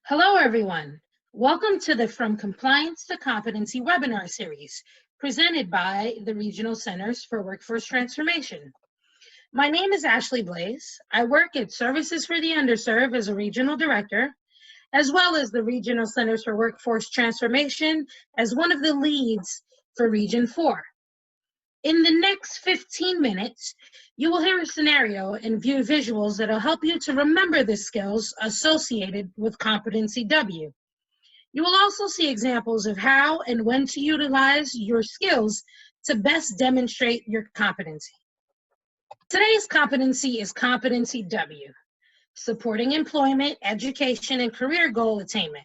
Hello, everyone. Welcome to the From Compliance to Competency webinar series presented by the Regional Centers for Workforce Transformation. My name is Ashley Blaze. I work at Services for the Underserved as a regional director, as well as the Regional Centers for Workforce Transformation as one of the leads for Region 4. In the next 15 minutes, you will hear a scenario and view visuals that will help you to remember the skills associated with Competency W. You will also see examples of how and when to utilize your skills to best demonstrate your competency. Today's competency is Competency W, supporting employment, education, and career goal attainment.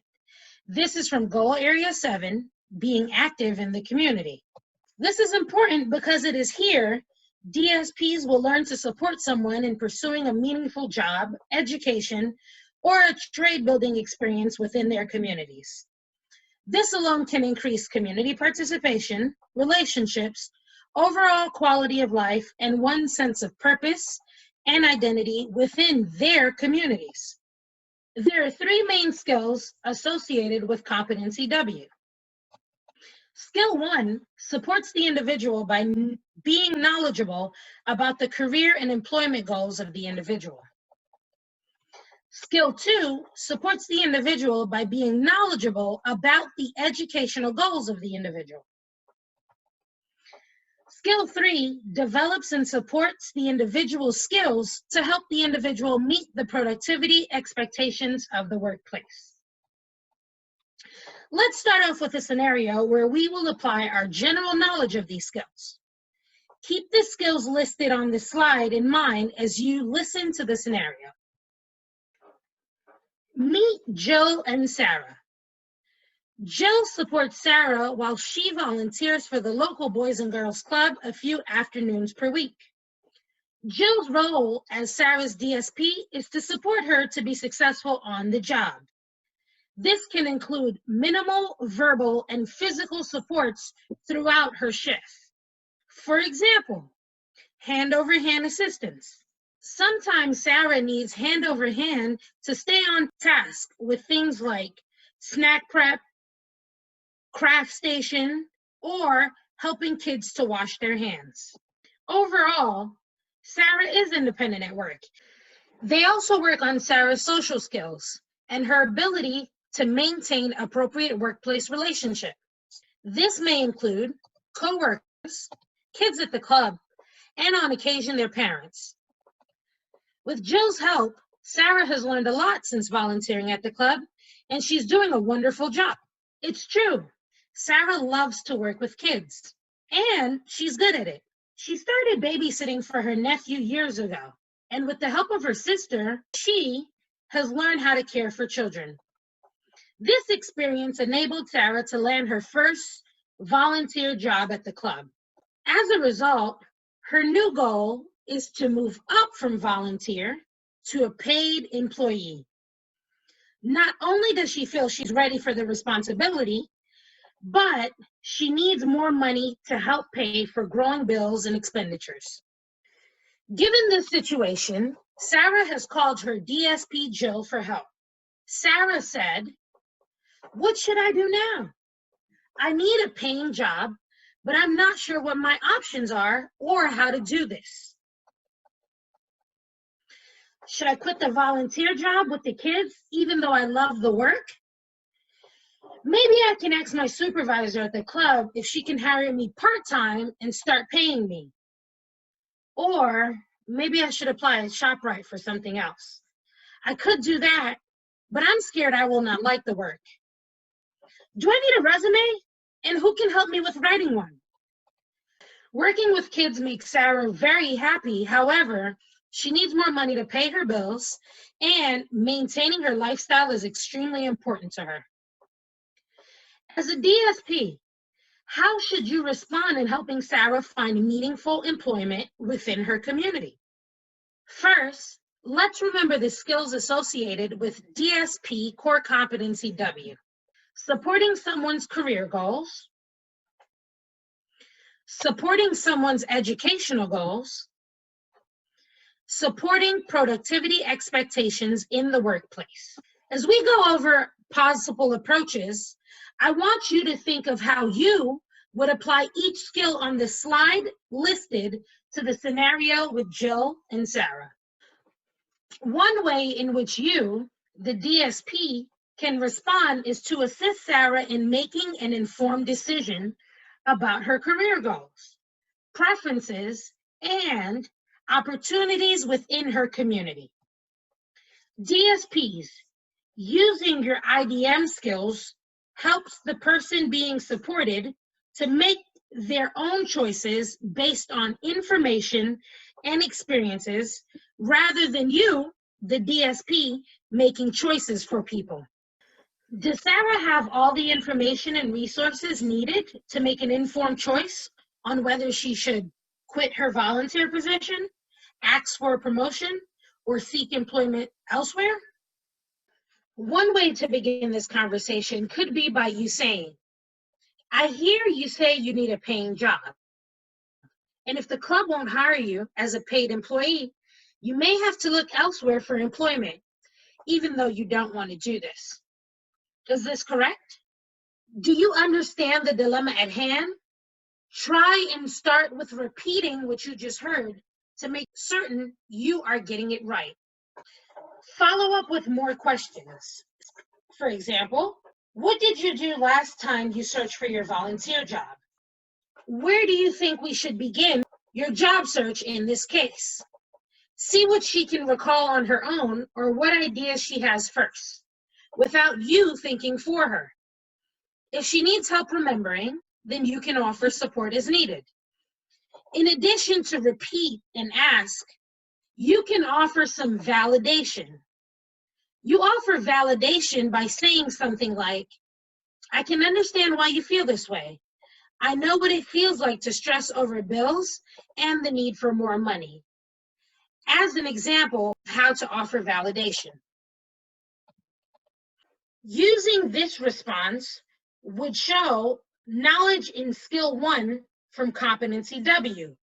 This is from Goal Area 7, being active in the community. This is important because it is here DSPs will learn to support someone in pursuing a meaningful job, education, or a trade building experience within their communities. This alone can increase community participation, relationships, overall quality of life, and one's sense of purpose and identity within their communities. There are three main skills associated with Competency W. Skill 1 supports the individual by being knowledgeable about the career and employment goals of the individual. Skill 2 supports the individual by being knowledgeable about the educational goals of the individual. Skill 3 develops and supports the individual's skills to help the individual meet the productivity expectations of the workplace. Let's start off with a scenario where we will apply our general knowledge of these skills. Keep the skills listed on the slide in mind as you listen to the scenario. Meet Jill and Sarah. Jill supports Sarah while she volunteers for the local Boys and Girls Club a few afternoons per week. Jill's role as Sarah's DSP is to support her to be successful on the job. This can include minimal verbal and physical supports throughout her shift. For example, hand-over-hand assistance. Sometimes Sarah needs hand-over-hand to stay on task with things like snack prep, craft station, or helping kids to wash their hands. Overall, Sarah is independent at work. They also work on Sarah's social skills and her ability to maintain appropriate workplace relationships. This may include co-workers, kids at the club, and on occasion their parents. With Jill's help, Sarah has learned a lot since volunteering at the club, and she's doing a wonderful job. It's true, Sarah loves to work with kids, and she's good at it. She started babysitting for her nephew years ago, and with the help of her sister, she has learned how to care for children. This experience enabled Sarah to land her first volunteer job at the club. As a result, her new goal is to move up from volunteer to a paid employee. Not only does she feel she's ready for the responsibility, but she needs more money to help pay for growing bills and expenditures. Given this situation, Sarah has called her DSP Jill for help. Sarah said, "What should I do now? I need a paying job, but I'm not sure what my options are or how to do this. Should I quit the volunteer job with the kids, even though I love the work? Maybe I can ask my supervisor at the club if she can hire me part-time and start paying me. Or maybe I should apply at ShopRite for something else. I could do that, but I'm scared I will not like the work. Do I need a resume? And who can help me with writing one?" Working with kids makes Sarah very happy. However, she needs more money to pay her bills, and maintaining her lifestyle is extremely important to her. As a DSP, how should you respond in helping Sarah find meaningful employment within her community? First, let's remember the skills associated with DSP Core Competency W. Supporting someone's career goals, supporting someone's educational goals, supporting productivity expectations in the workplace. As we go over possible approaches, I want you to think of how you would apply each skill on the slide listed to the scenario with Jill and Sarah. One way in which you, the DSP, can respond is to assist Sarah in making an informed decision about her career goals, preferences, and opportunities within her community. DSPs, using your IDM skills helps the person being supported to make their own choices based on information and experiences rather than you, the DSP, making choices for people. Does Sarah have all the information and resources needed to make an informed choice on whether she should quit her volunteer position, ask for a promotion, or seek employment elsewhere? One way to begin this conversation could be by you saying, I hear you say you need a paying job. And if the club won't hire you as a paid employee, you may have to look elsewhere for employment, even though you don't want to do this. Is this correct? Do you understand the dilemma at hand? Try and start with repeating what you just heard to make certain you are getting it right. Follow up with more questions. For example, what did you do last time you searched for your volunteer job? Where do you think we should begin your job search in this case? See what she can recall on her own or what ideas she has first, without you thinking for her. If she needs help remembering, then you can offer support as needed. In addition to repeat and ask, you can offer some validation. You offer validation by saying something like, I can understand why you feel this way. I know what it feels like to stress over bills and the need for more money. As an example of how to offer validation. Using this response would show knowledge in skill 1 from competency W.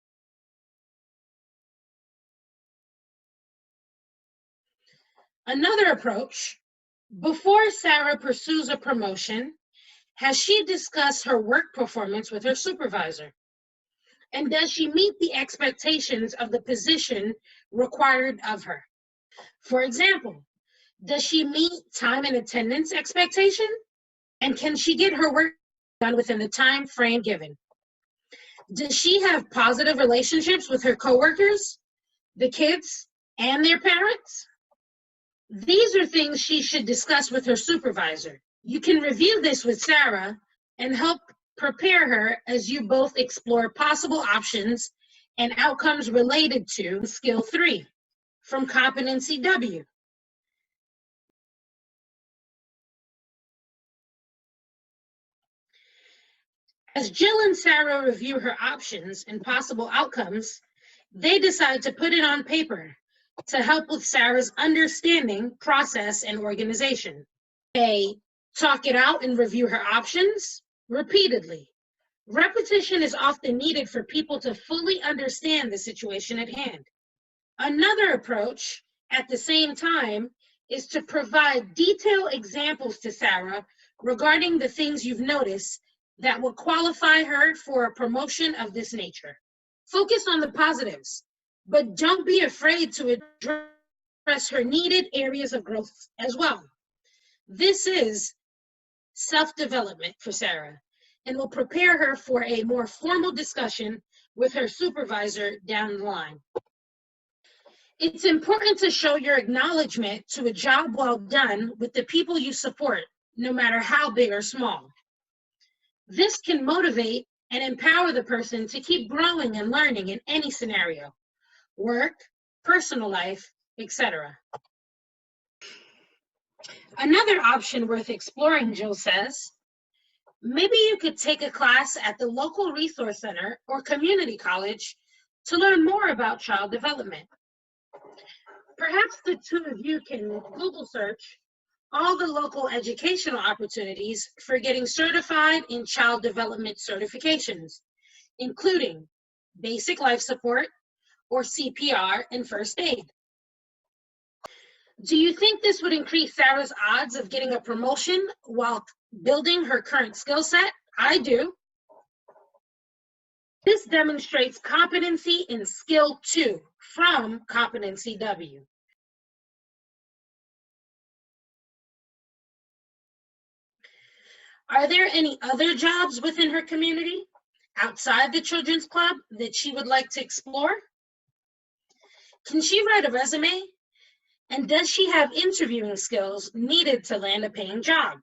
Another approach, before Sarah pursues a promotion, has she discussed her work performance with her supervisor? And does she meet the expectations of the position required of her? For example, does she meet time and attendance expectation? And can she get her work done within the time frame given? Does she have positive relationships with her coworkers, the kids, and their parents? These are things she should discuss with her supervisor. You can review this with Sarah and help prepare her as you both explore possible options and outcomes related to skill 3 from competency W. As Jill and Sarah review her options and possible outcomes, they decide to put it on paper to help with Sarah's understanding, process, and organization. They talk it out and review her options repeatedly. Repetition is often needed for people to fully understand the situation at hand. Another approach at the same time is to provide detailed examples to Sarah regarding the things you've noticed that will qualify her for a promotion of this nature. Focus on the positives, but don't be afraid to address her needed areas of growth as well. This is self-development for Sarah and will prepare her for a more formal discussion with her supervisor down the line. It's important to show your acknowledgement to a job well done with the people you support, no matter how big or small. This can motivate and empower the person to keep growing and learning in any scenario, work, personal life, etc. Another option worth exploring, Jill says, maybe you could take a class at the local resource center or community college to learn more about child development. Perhaps the two of you can Google search all the local educational opportunities for getting certified in child development certifications, including basic life support or CPR and first aid. Do you think this would increase Sarah's odds of getting a promotion while building her current skill set? I do. This demonstrates competency in skill 2 from Competency W. Are there any other jobs within her community outside the children's club that she would like to explore? Can she write a resume? And does she have interviewing skills needed to land a paying job?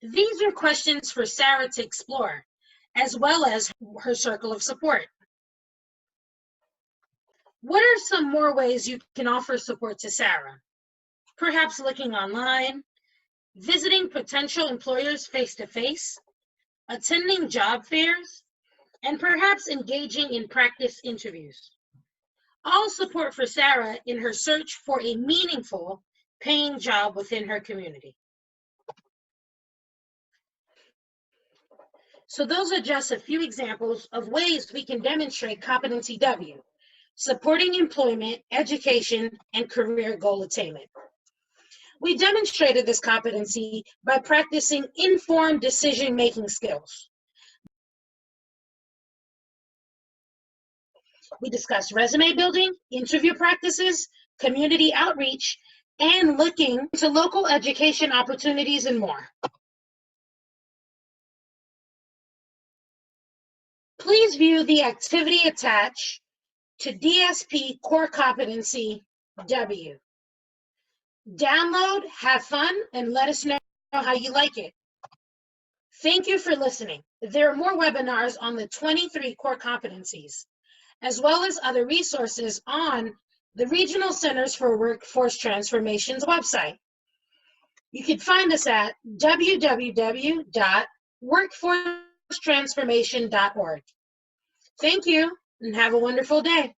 These are questions for Sarah to explore, as well as her circle of support. What are some more ways you can offer support to Sarah? Perhaps looking online, visiting potential employers face-to-face, attending job fairs, and perhaps engaging in practice interviews. All support for Sarah in her search for a meaningful, paying job within her community. So those are just a few examples of ways we can demonstrate Competency W, supporting employment, education, and career goal attainment. We demonstrated this competency by practicing informed decision-making skills. We discussed resume building, interview practices, community outreach, and looking to local education opportunities and more. Please view the activity attached to DSP Core Competency W. Download, have fun, and let us know how you like it. Thank you for listening. There are more webinars on the 23 core competencies, as well as other resources on the Regional Centers for Workforce Transformation's website. You can find us at www.workforcetransformation.org. Thank you, and have a wonderful day.